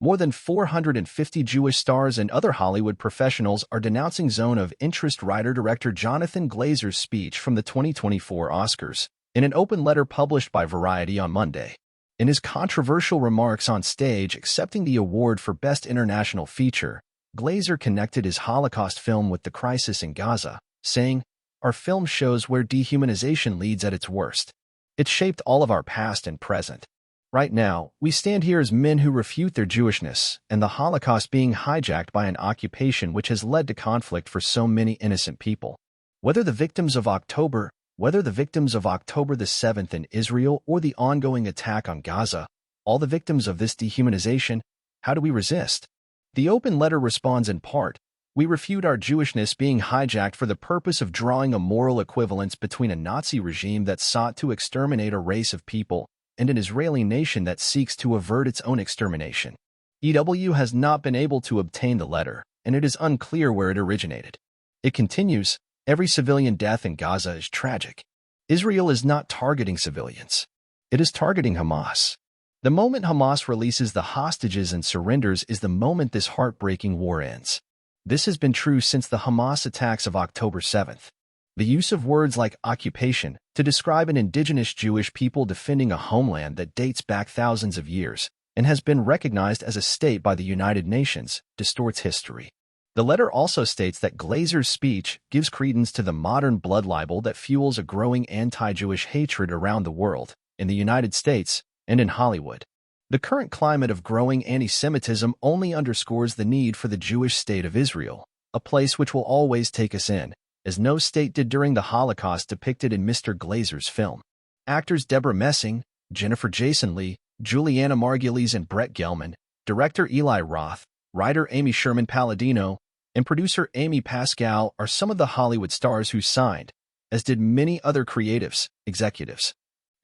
More than 450 Jewish stars and other Hollywood professionals are denouncing Zone of Interest writer-director Jonathan Glazer's speech from the 2024 Oscars in an open letter published by Variety on Monday. In his controversial remarks on stage accepting the award for Best International Feature, Glazer connected his Holocaust film with the crisis in Gaza, saying, "Our film shows where dehumanization leads at its worst. It shaped all of our past and present. Right now, we stand here as men who refute their Jewishness and the Holocaust being hijacked by an occupation which has led to conflict for so many innocent people. Whether the victims of October the 7th in Israel or the ongoing attack on Gaza, all the victims of this dehumanization, how do we resist?" The open letter responds in part, "We refute our Jewishness being hijacked for the purpose of drawing a moral equivalence between a Nazi regime that sought to exterminate a race of people and an Israeli nation that seeks to avert its own extermination." EW has not been able to obtain the letter, and it is unclear where it originated. It continues, "Every civilian death in Gaza is tragic. Israel is not targeting civilians. It is targeting Hamas. The moment Hamas releases the hostages and surrenders is the moment this heartbreaking war ends. This has been true since the Hamas attacks of October 7th. The use of words like occupation to describe an indigenous Jewish people defending a homeland that dates back thousands of years and has been recognized as a state by the United Nations distorts history." The letter also states that Glazer's speech gives credence to the modern blood libel that fuels a growing anti-Jewish hatred around the world, in the United States, and in Hollywood. The current climate of growing anti-Semitism only underscores the need for the Jewish state of Israel, a place which will always take us in, as no state did during the Holocaust depicted in Mr. Glazer's film. Actors Deborah Messing, Jennifer Jason Leigh, Juliana Margulies and Brett Gelman, director Eli Roth, writer Amy Sherman-Palladino, and producer Amy Pascal are some of the Hollywood stars who signed, as did many other creatives, executives,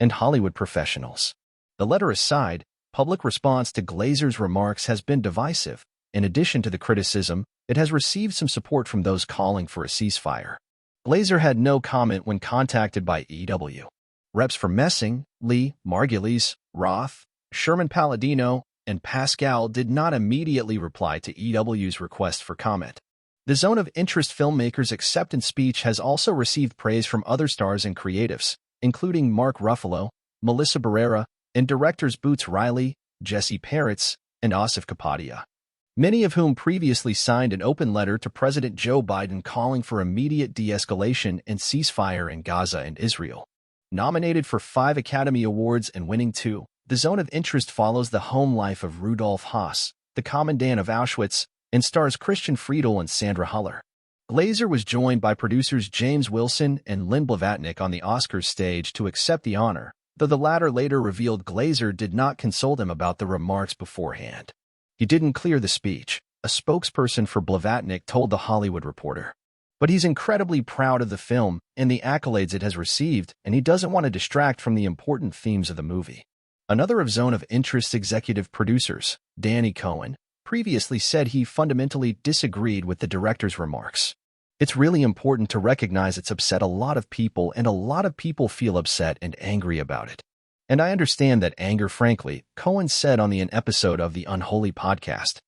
and Hollywood professionals. The letter aside, public response to Glazer's remarks has been divisive. In addition to the criticism, it has received some support from those calling for a ceasefire. Glazer had no comment when contacted by EW. Reps for Messing, Lee, Margulies, Roth, Sherman-Palladino, and Pascal did not immediately reply to EW's request for comment. The Zone of Interest filmmaker's acceptance speech has also received praise from other stars and creatives, including Mark Ruffalo, Melissa Barrera, and directors Boots Riley, Jesse Peretz, and Asif Kapadia, many of whom previously signed an open letter to President Joe Biden calling for immediate de-escalation and ceasefire in Gaza and Israel. Nominated for 5 Academy Awards and winning 2, The Zone of Interest follows the home life of Rudolf Haas, the commandant of Auschwitz, and stars Christian Friedel and Sandra Huller. Glazer was joined by producers James Wilson and Lynn Blavatnik on the Oscars stage to accept the honor, though the latter later revealed Glazer did not consult him about the remarks beforehand. He didn't clear the speech, a spokesperson for Blavatnik told The Hollywood Reporter. But he's incredibly proud of the film and the accolades it has received, and he doesn't want to distract from the important themes of the movie. Another of Zone of Interest's executive producers, Danny Cohen, previously said he fundamentally disagreed with the director's remarks. "It's really important to recognize it's upset a lot of people, and a lot of people feel upset and angry about it. And I understand that anger, frankly," Cohen said on an episode of the Unholy podcast.